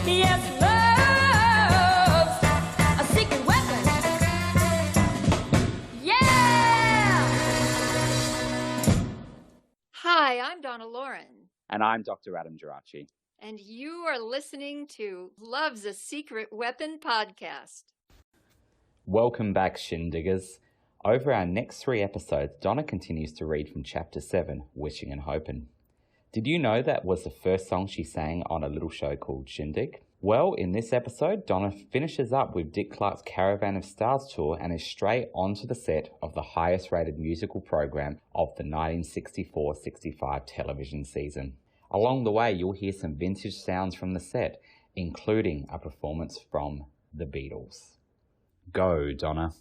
Yes, love's a secret weapon. Yeah! Hi, I'm Donna Loren. And I'm Dr. Adam Gerace. And you are listening to Love's a Secret Weapon podcast. Welcome back, Shindiggers. Over our next 3 episodes, Donna continues to read from Chapter 7, Wishin and Hopin. Did you know that was the first song she sang on a little show called Shindig? Well, in this episode, Donna finishes up with Dick Clark's Caravan of Stars tour and is straight onto the set of the highest rated musical program of the 1964-65 television season. Along the way, you'll hear some vintage sounds from the set, including a performance from the Beatles. Go, Donna.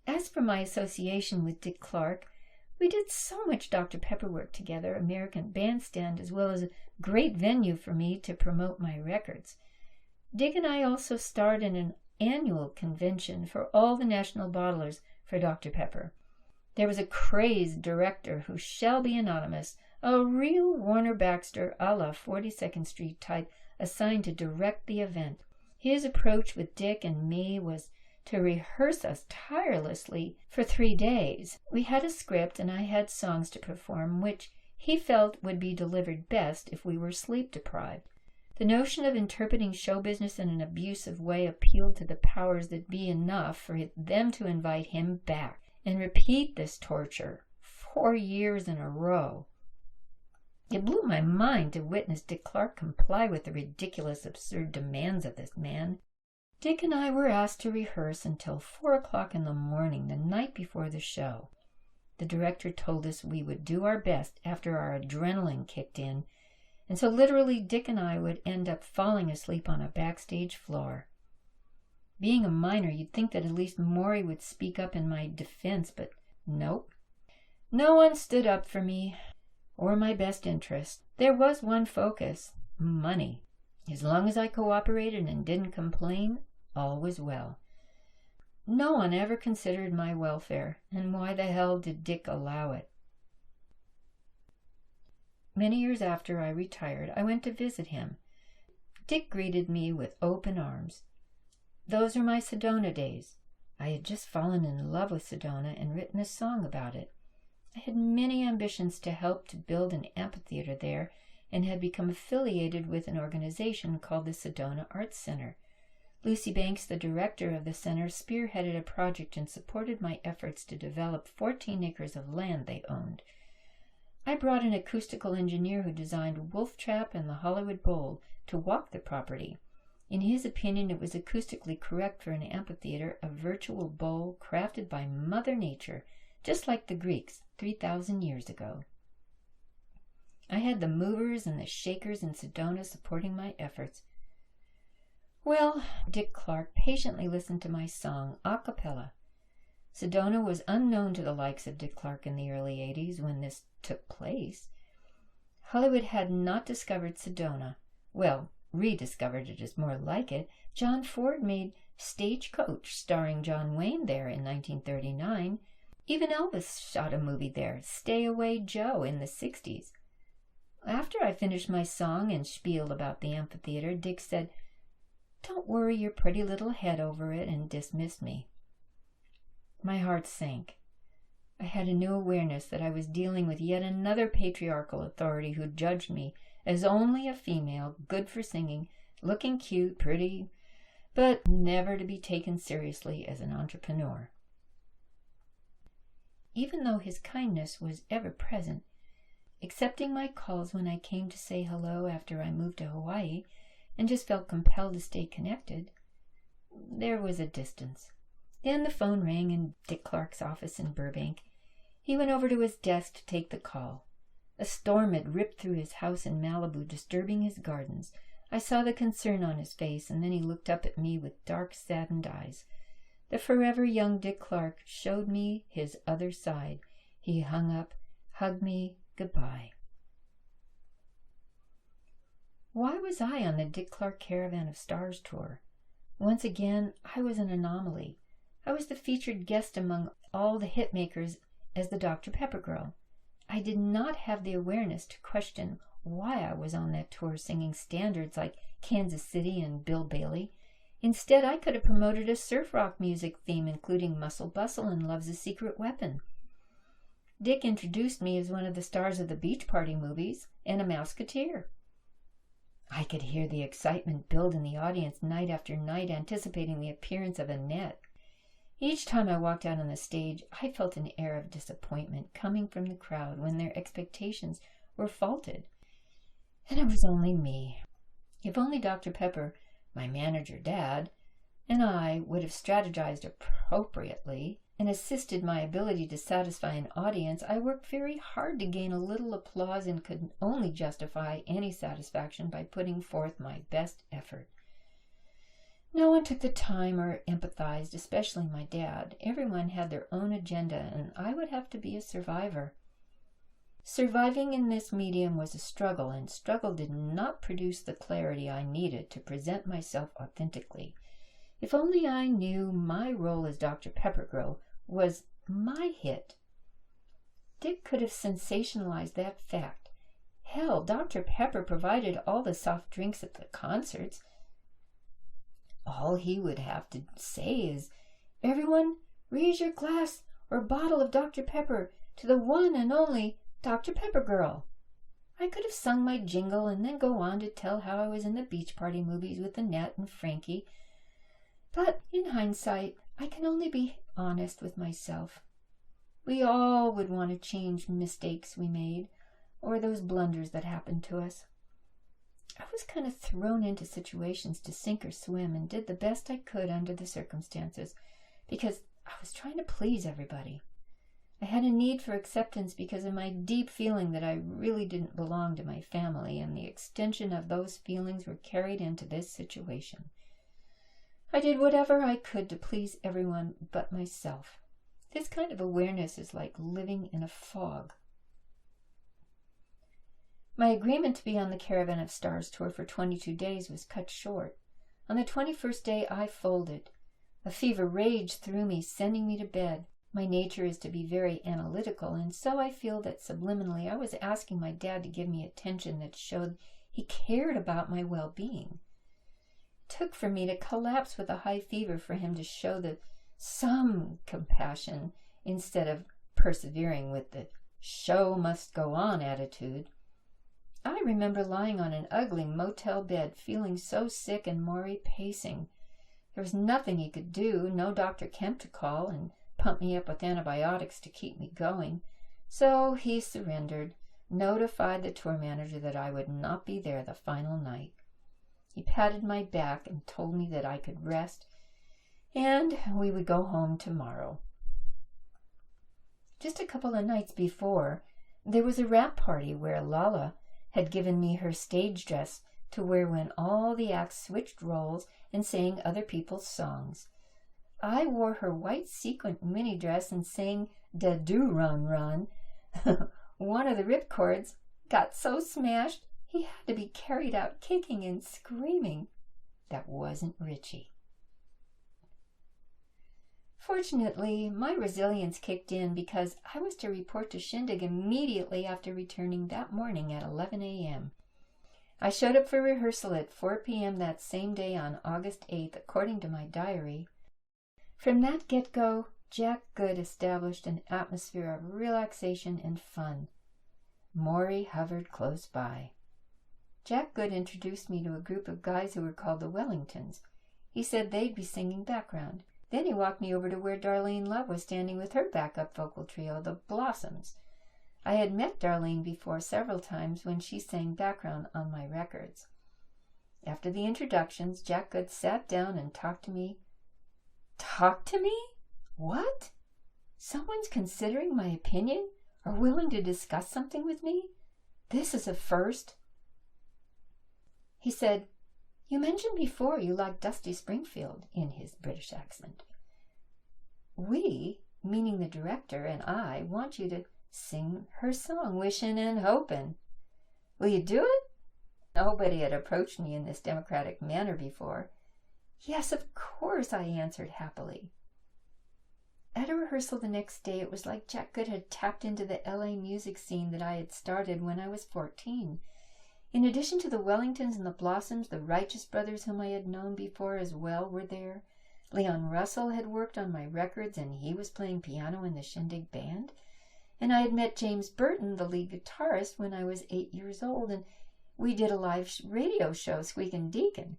As for my association with Dick Clark, we did so much Dr. Pepper work together, American Bandstand, as well as a great venue for me to promote my records. Dick and I also starred in an annual convention for all the national bottlers for Dr. Pepper. There was a crazed director who shall be anonymous, a real Warner Baxter a la 42nd Street type assigned to direct the event. His approach with Dick and me was to rehearse us tirelessly for 3 days. We had a script and I had songs to perform, which he felt would be delivered best if we were sleep deprived. The notion of interpreting show business in an abusive way appealed to the powers that be enough for them to invite him back and repeat this torture 4 years in a row. It blew my mind to witness Dick Clark comply with the ridiculous, absurd demands of this man. Dick and I were asked to rehearse until 4 o'clock in the morning the night before the show. The director told us we would do our best after our adrenaline kicked in, and so literally Dick and I would end up falling asleep on a backstage floor. Being a minor, you'd think that at least Maury would speak up in my defense, but nope. No one stood up for me or my best interest. There was one focus: money. As long as I cooperated and didn't complain, all was well. No one ever considered my welfare, and why the hell did Dick allow it? Many years after I retired, I went to visit him. Dick greeted me with open arms. Those are my Sedona days. I had just fallen in love with Sedona and written a song about it. I had many ambitions to help to build an amphitheater there, and had become affiliated with an organization called the Sedona Arts Center. Lucy Banks, the director of the center, spearheaded a project and supported my efforts to develop 14 acres of land they owned. I brought an acoustical engineer who designed Wolf Trap and the Hollywood Bowl to walk the property. In his opinion, it was acoustically correct for an amphitheater, a virtual bowl crafted by Mother Nature, just like the Greeks 3,000 years ago. I had the movers and the shakers in Sedona supporting my efforts. Well, Dick Clark patiently listened to my song a cappella. Sedona was unknown to the likes of Dick Clark in the early 80s when this took place. Hollywood had not discovered Sedona. Well, rediscovered it is more like it. John Ford made Stagecoach, starring John Wayne, there in 1939. Even Elvis shot a movie there, Stay Away Joe, in the 60s. After I finished my song and spiel about the amphitheater, Dick said, "Don't worry your pretty little head over it," and dismissed me. My heart sank. I had a new awareness that I was dealing with yet another patriarchal authority who judged me as only a female, good for singing, looking cute, pretty, but never to be taken seriously as an entrepreneur. Even though his kindness was ever present, accepting my calls when I came to say hello after I moved to Hawaii, and just felt compelled to stay connected, there was a distance. Then the phone rang in Dick Clark's office in Burbank. He went over to his desk to take the call. A storm had ripped through his house in Malibu, disturbing his gardens. I saw the concern on his face, and then he looked up at me with dark, saddened eyes. The forever young Dick Clark showed me his other side. He hung up, hugged me goodbye. Why was I on the Dick Clark Caravan of Stars tour? Once again, I was an anomaly. I was the featured guest among all the hitmakers as the Dr. Pepper Girl. I did not have the awareness to question why I was on that tour singing standards like Kansas City and Bill Bailey. Instead, I could have promoted a surf rock music theme, including Muscle Bustle and Love's a Secret Weapon. Dick introduced me as one of the stars of the Beach Party movies and a Mouseketeer. I could hear the excitement build in the audience night after night, anticipating the appearance of Annette. Each time I walked out on the stage, I felt an air of disappointment coming from the crowd when their expectations were faulted. And it was only me. If only Dr. Pepper, my manager Dad, and I would have strategized appropriately and assisted my ability to satisfy an audience, I worked very hard to gain a little applause and could only justify any satisfaction by putting forth my best effort. No one took the time or empathized, especially my dad. Everyone had their own agenda, and I would have to be a survivor. Surviving in this medium was a struggle, and struggle did not produce the clarity I needed to present myself authentically. If only I knew my role as Dr. Peppergirl was my hit. Dick could have sensationalized that fact. Hell, Dr. Pepper provided all the soft drinks at the concerts. All he would have to say is, "Everyone, raise your glass or bottle of Dr. Pepper to the one and only Dr. Peppergirl." I could have sung my jingle and then go on to tell how I was in the Beach Party movies with Annette and Frankie. But in hindsight, I can only be honest with myself. We all would want to change mistakes we made or those blunders that happened to us. I was kind of thrown into situations to sink or swim and did the best I could under the circumstances because I was trying to please everybody. I had a need for acceptance because of my deep feeling that I really didn't belong to my family, and the extension of those feelings were carried into this situation. I did whatever I could to please everyone but myself. This kind of awareness is like living in a fog. My agreement to be on the Caravan of Stars tour for 22 days was cut short. On the 21st day, I folded. A fever raged through me, sending me to bed. My nature is to be very analytical, and so I feel that subliminally I was asking my dad to give me attention that showed he cared about my well-being. It took for me to collapse with a high fever for him to show some compassion instead of persevering with the show must go on attitude. I remember lying on an ugly motel bed, feeling so sick, and Maury pacing. There was nothing he could do, no Dr. Kemp to call and pump me up with antibiotics to keep me going. So he surrendered, notified the tour manager that I would not be there the final night. He patted my back and told me that I could rest and we would go home tomorrow. Just a couple of nights before, there was a wrap party where Lala had given me her stage dress to wear when all the acts switched roles and sang other people's songs. I wore her white sequin mini dress and sang "Da Do Run Run." One of the ripcords got so smashed he had to be carried out kicking and screaming. That wasn't Richie. Fortunately, my resilience kicked in because I was to report to Shindig immediately after returning that morning at 11 a.m. I showed up for rehearsal at 4 p.m. that same day on August 8th, according to my diary. From that get-go, Jack Good established an atmosphere of relaxation and fun. Maury hovered close by. Jack Good introduced me to a group of guys who were called the Wellingtons. He said they'd be singing background. Then he walked me over to where Darlene Love was standing with her backup vocal trio, the Blossoms. I had met Darlene before several times when she sang background on my records. After the introductions, Jack Good sat down and talked to me. Talk to me? What? Someone's considering my opinion or willing to discuss something with me? This is a first. He said, "You mentioned before you liked Dusty Springfield," in his British accent. "We, meaning the director and I, want you to sing her song, Wishin' and Hopin'. Will you do it?" Nobody had approached me in this democratic manner before. "Yes, of course," I answered happily. At a rehearsal the next day, it was like Jack Good had tapped into the LA music scene that I had started when I was 14. In addition to the Wellingtons and the Blossoms, the Righteous Brothers, whom I had known before as well, were there. Leon Russell had worked on my records, and he was playing piano in the Shindig band. And I had met James Burton, the lead guitarist, when I was 8 years old, and we did a live radio show, Squeakin' Deacon.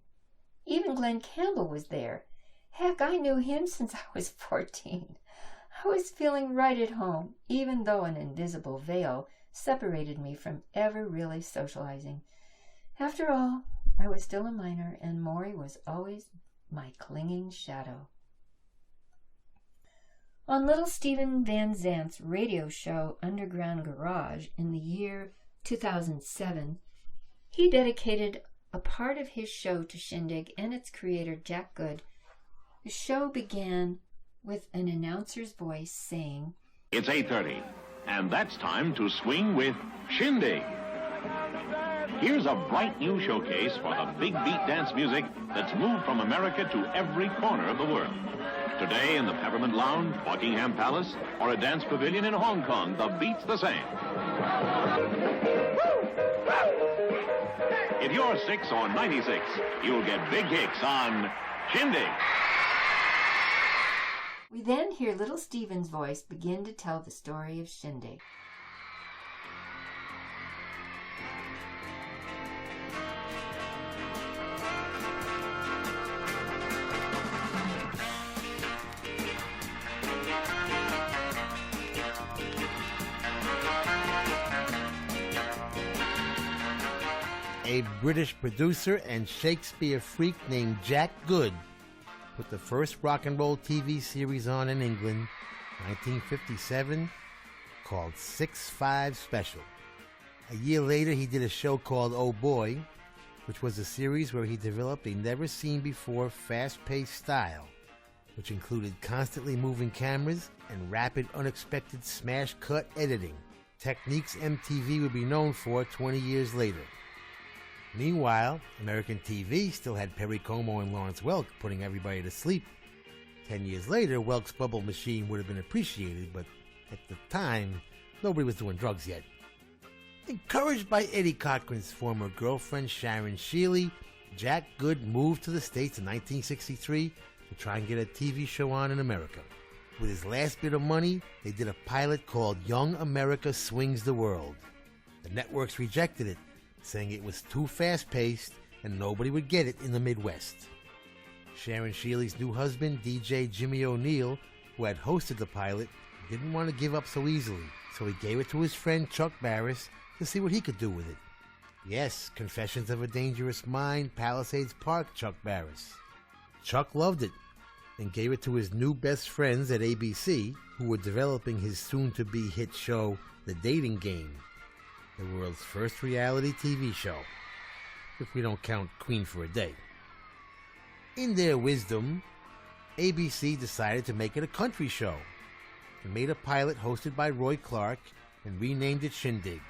Even Glenn Campbell was there. Heck, I knew him since I was 14. I was feeling right at home, even though an invisible veil separated me from ever really socializing. After all, I was still a minor, and Maury was always my clinging shadow. On little Stephen Van Zant's radio show Underground Garage in the year 2007, he dedicated a part of his show to Shindig and its creator, Jack Good. The show began with an announcer's voice saying, "It's 8:30, and that's time to swing with Shindig." Here's a bright new showcase for the big beat dance music that's moved from America to every corner of the world. Today in the Peppermint Lounge, Buckingham Palace, or a dance pavilion in Hong Kong, the beat's the same. If you're 6 or 96, you'll get big kicks on Shindig. We then hear little Stephen's voice begin to tell the story of Shindig. A British producer and Shakespeare freak named Jack Good put the first rock and roll TV series on in England, 1957, called 6-5 Special. A year later, he did a show called Oh Boy, which was a series where he developed a never-seen-before fast-paced style, which included constantly moving cameras and rapid, unexpected smash-cut editing, techniques MTV would be known for 20 years later. Meanwhile, American TV still had Perry Como and Lawrence Welk putting everybody to sleep. 10 years later, Welk's bubble machine would have been appreciated, but at the time, nobody was doing drugs yet. Encouraged by Eddie Cochran's former girlfriend Sharon Shealy, Jack Good moved to the States in 1963 to try and get a TV show on in America. With his last bit of money, they did a pilot called Young America Swings the World. The networks rejected it, saying it was too fast-paced and nobody would get it in the Midwest. Sharon Shealy's new husband, DJ Jimmy O'Neill, who had hosted the pilot, didn't want to give up so easily, so he gave it to his friend Chuck Barris to see what he could do with it. Yes, Confessions of a Dangerous Mind, Palisades Park, Chuck Barris. Chuck loved it and gave it to his new best friends at ABC, who were developing his soon-to-be hit show, The Dating Game, the world's first reality TV show, if we don't count Queen for a Day. In their wisdom, ABC decided to make it a country show and made a pilot hosted by Roy Clark and renamed it Shindig.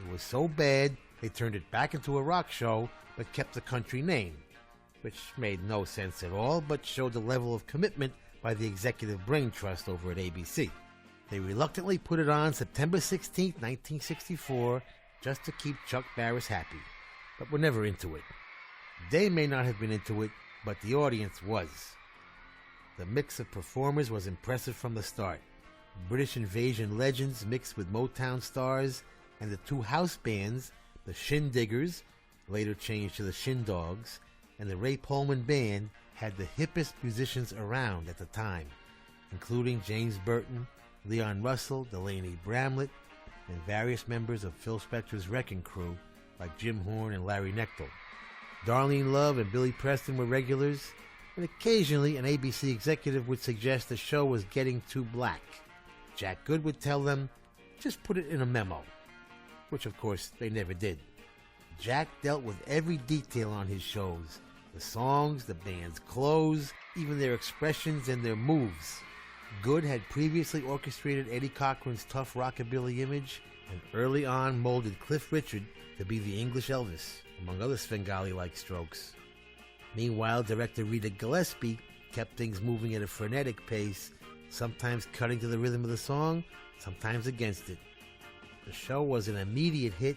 It was so bad, they turned it back into a rock show but kept the country name, which made no sense at all but showed the level of commitment by the executive brain trust over at ABC. They reluctantly put it on September 16, 1964, just to keep Chuck Barris happy, but were never into it. They may not have been into it, but the audience was. The mix of performers was impressive from the start. British invasion legends mixed with Motown stars, and the two house bands, the Shindiggers, later changed to the Shindogs, and the Ray Pullman Band, had the hippest musicians around at the time, including James Burton, Leon Russell, Delaney Bramlett, and various members of Phil Spector's Wrecking Crew, like Jim Horn and Larry Knechtel. Darlene Love and Billy Preston were regulars, and occasionally an ABC executive would suggest the show was getting too black. Jack Good would tell them, just put it in a memo, which of course they never did. Jack dealt with every detail on his shows, the songs, the band's clothes, even their expressions and their moves. Good had previously orchestrated Eddie Cochran's tough rockabilly image and early on molded Cliff Richard to be the English Elvis, among other Svengali-like strokes. Meanwhile, director Rita Gillespie kept things moving at a frenetic pace, sometimes cutting to the rhythm of the song, sometimes against it. The show was an immediate hit,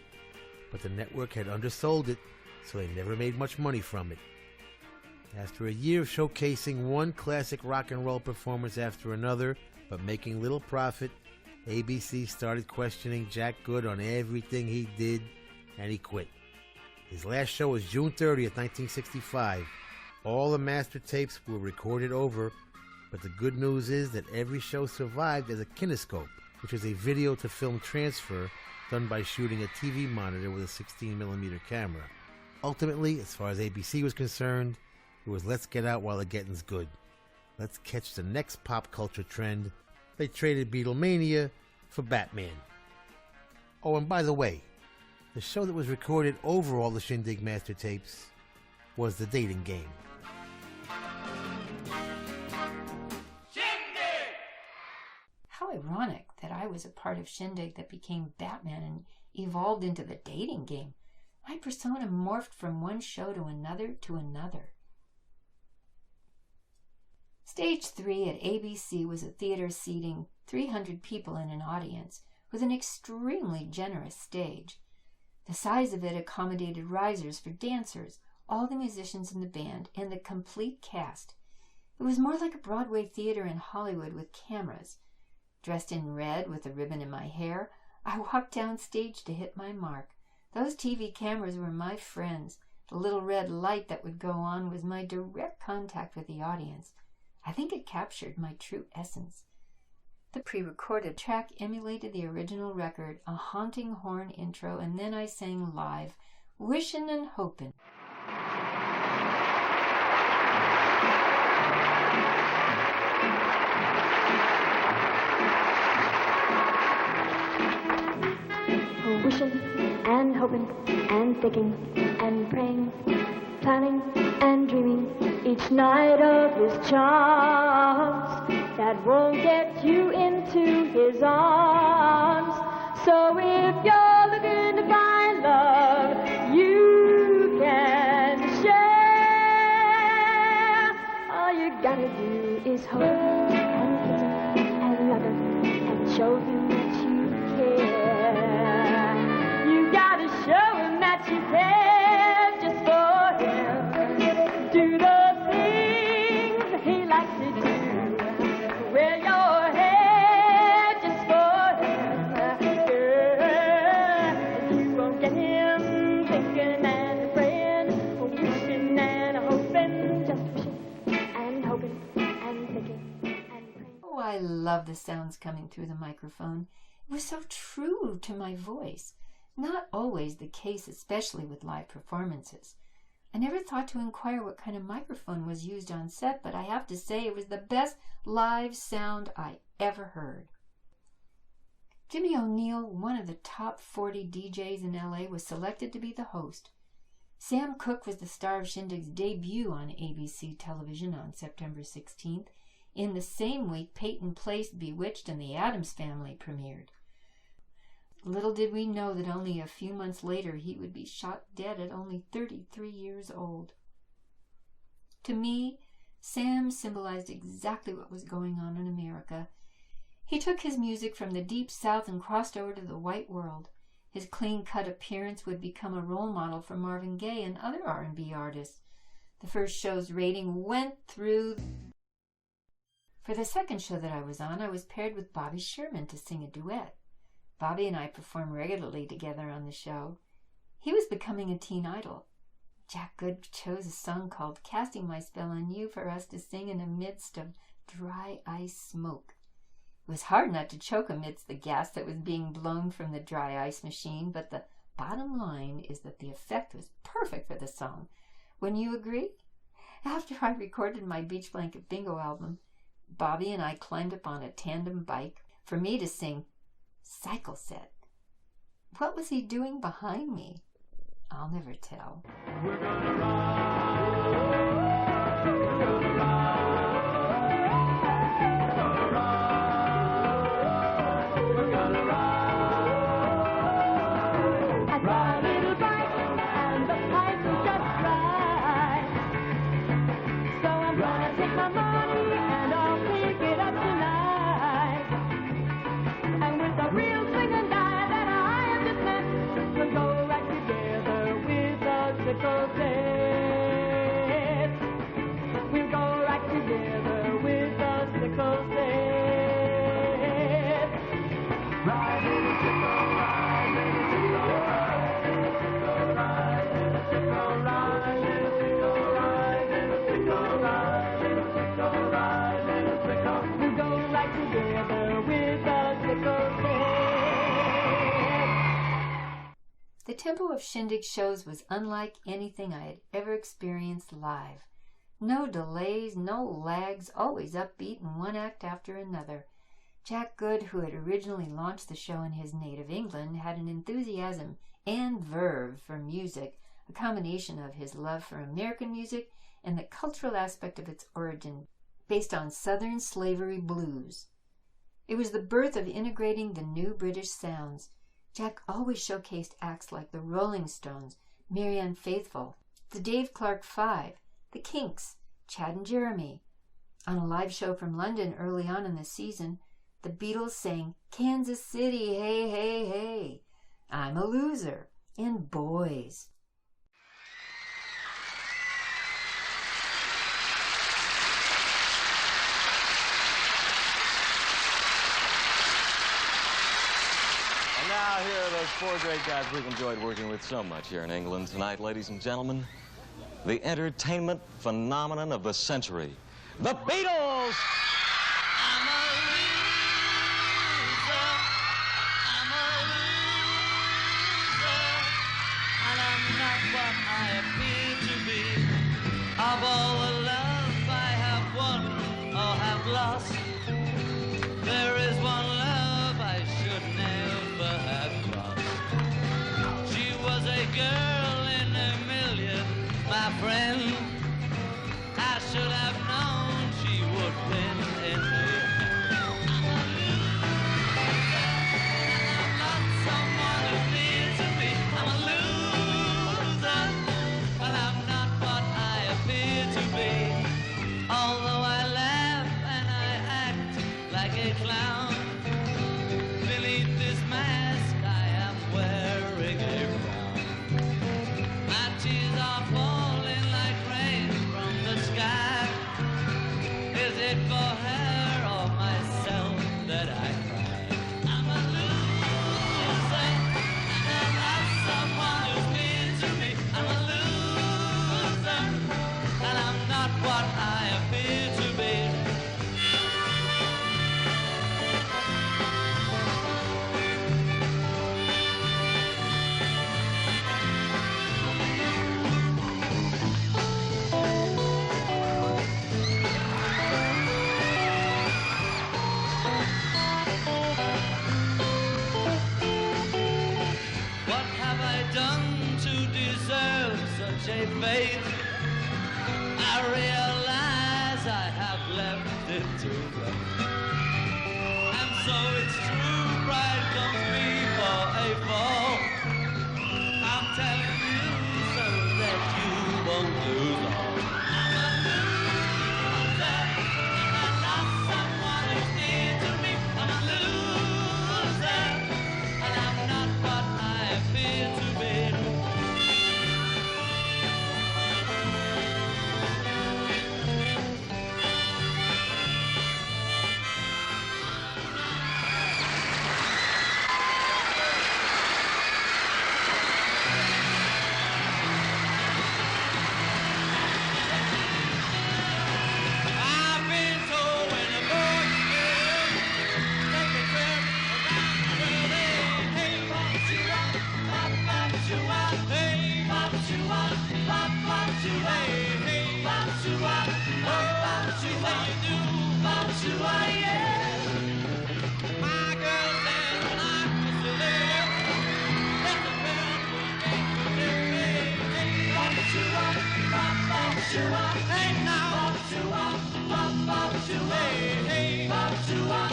but the network had undersold it, so they never made much money from it. After a year of showcasing one classic rock and roll performance after another, but making little profit, ABC started questioning Jack Good on everything he did, and he quit. His last show was June 30th, 1965. All the master tapes were recorded over, but the good news is that every show survived as a kinescope, which is a video-to-film transfer done by shooting a TV monitor with a 16mm camera. Ultimately, as far as ABC was concerned, it was let's get out while the getting's good. Let's catch the next pop culture trend. They traded Beatlemania for Batman. Oh, and by the way, the show that was recorded over all the Shindig master tapes was The Dating Game. How ironic that I was a part of Shindig that became Batman and evolved into The Dating Game. My persona morphed from one show to another to another. Stage 3 at ABC was a theater seating 300 people in an audience with an extremely generous stage. The size of it accommodated risers for dancers, all the musicians in the band, and the complete cast. It was more like a Broadway theater in Hollywood with cameras. Dressed in red with a ribbon in my hair, I walked down stage to hit my mark. Those TV cameras were my friends. The little red light that would go on was my direct contact with the audience. I think it captured my true essence. The pre-recorded track emulated the original record, a haunting horn intro, and then I sang live, Wishin' and Hopin'. Wishing and hoping and thinking and praying, planning and dreaming each night of his charms that won't get you into his arms. So if you're looking to find love, you can share. All you gotta do is hope and pity and love him and show him that you care. You gotta show him that you care just for him. Do the things that he likes to do. Wear your hair just for him. Girl, you won't get him thinking and praying, wishing and hoping, just wishing and hoping and thinking and praying. Oh, I love the sounds coming through the microphone. It was so true to my voice. Not always the case, especially with live performances. I never thought to inquire what kind of microphone was used on set, but I have to say it was the best live sound I ever heard. Jimmy O'Neill, one of the top 40 DJs in LA, was selected to be the host. Sam Cooke was the star of Shindig's debut on ABC television on September 16th. In the same week, Peyton Place, Bewitched, and the Addams Family premiered. Little did we know that only a few months later he would be shot dead at only 33 years old. To me, Sam symbolized exactly what was going on in America. He took his music from the Deep South and crossed over to the white world. His clean-cut appearance would become a role model for Marvin Gaye and other R&B artists. The first show's rating went through. For the second show that I was on, I was paired with Bobby Sherman to sing a duet. Bobby and I performed regularly together on the show. He was becoming a teen idol. Jack Good chose a song called Casting My Spell on You for us to sing in the midst of dry ice smoke. It was hard not to choke amidst the gas that was being blown from the dry ice machine, but the bottom line is that the effect was perfect for the song. Wouldn't you agree? After I recorded my Beach Blanket Bingo album, Bobby and I climbed up on a tandem bike for me to sing Cycle Set. What was he doing behind me? I'll never tell. We're gonna ride. We're gonna ride. We're gonna ride. We're gonna ride. I got a little bike and the price is just right. So I'm gonna take my money and I'll pick it up tonight. And with the real swing and die that I have just met, we'll go right to sickle set. We'll go right together with the sickle set. Ride, little sickle, ride, little sickle, ride, little sickle, ride, little sickle, ride, little sickle, ride, little sickle, ride, little sickle, ride, little sickle. We'll go right together with the sickle set. The tempo of Shindig shows was unlike anything I had ever experienced live. No delays, no lags, always upbeat in one act after another. Jack Good, who had originally launched the show in his native England, had an enthusiasm and verve for music, a combination of his love for American music and the cultural aspect of its origin, based on Southern slavery blues. It was the birth of integrating the new British sounds. Jack always showcased acts like the Rolling Stones, Marianne Faithfull, the Dave Clark Five, the Kinks, Chad and Jeremy. On a live show from London early on in the season, the Beatles sang Kansas City, hey, hey, hey, I'm a Loser, and Boys. And now here are those four great guys we've enjoyed working with so much here in England tonight, ladies and gentlemen. The entertainment phenomenon of the century, the Beatles! I'm a loser, and I'm not what I appear to be. Of all the love I have won or have lost, there is one love I should never have lost. She was a girl in a million, my friend. I should have known she would win in the end. I'm a loser, and I'm not someone who needs to be. I'm a loser, and I'm not what I appear to be. Although I laugh and I act like a clown, beneath this mask I am wearing a frown. My tears are falling like rain from the sky. Is it for her or myself that I cry? I'm a loser, and I'm not someone who's near to me. I'm a loser, and I'm not what I appear to be. What have I done to deserve such a fate? I realize I have left it too late. And so it's true, pride comes before a fall. I'm telling you so that you won't lose all. I'm a loser, and I'm not someone who's near to me. I'm a loser, and I'm not what I appear to be. I've been told when a boy is good, take a trip around the world. Hey, pop you up, pop you up, hey, pop you up, pop you up, hey, pop you up, pop you up, you do, pop you up, yeah. My girl says when I kiss a lady, let the bell ring, hey, pop you up, pop you up, hey, now, pop you up, pop you up, hey, pop you up,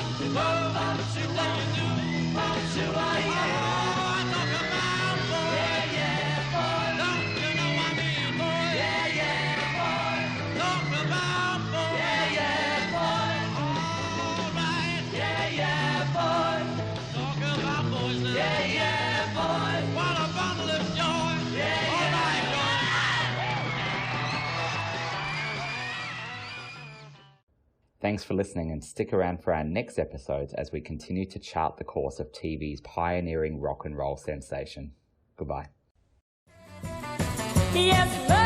pop you up, you do, pop you up, yeah. Oh, I talk about boy, yeah, yeah, boy. Don't you know I mean boy, yeah, yeah, boy. Talk about boy, yeah, yeah, boy. All right, yeah, yeah, boy. Talk about boys now, yeah, yeah, boy. What a bundle of joy, yeah, all right, boy. Thanks for listening, and stick around for our next episodes as we continue to chart the course of TV's pioneering rock and roll sensation. Goodbye. Yes, love.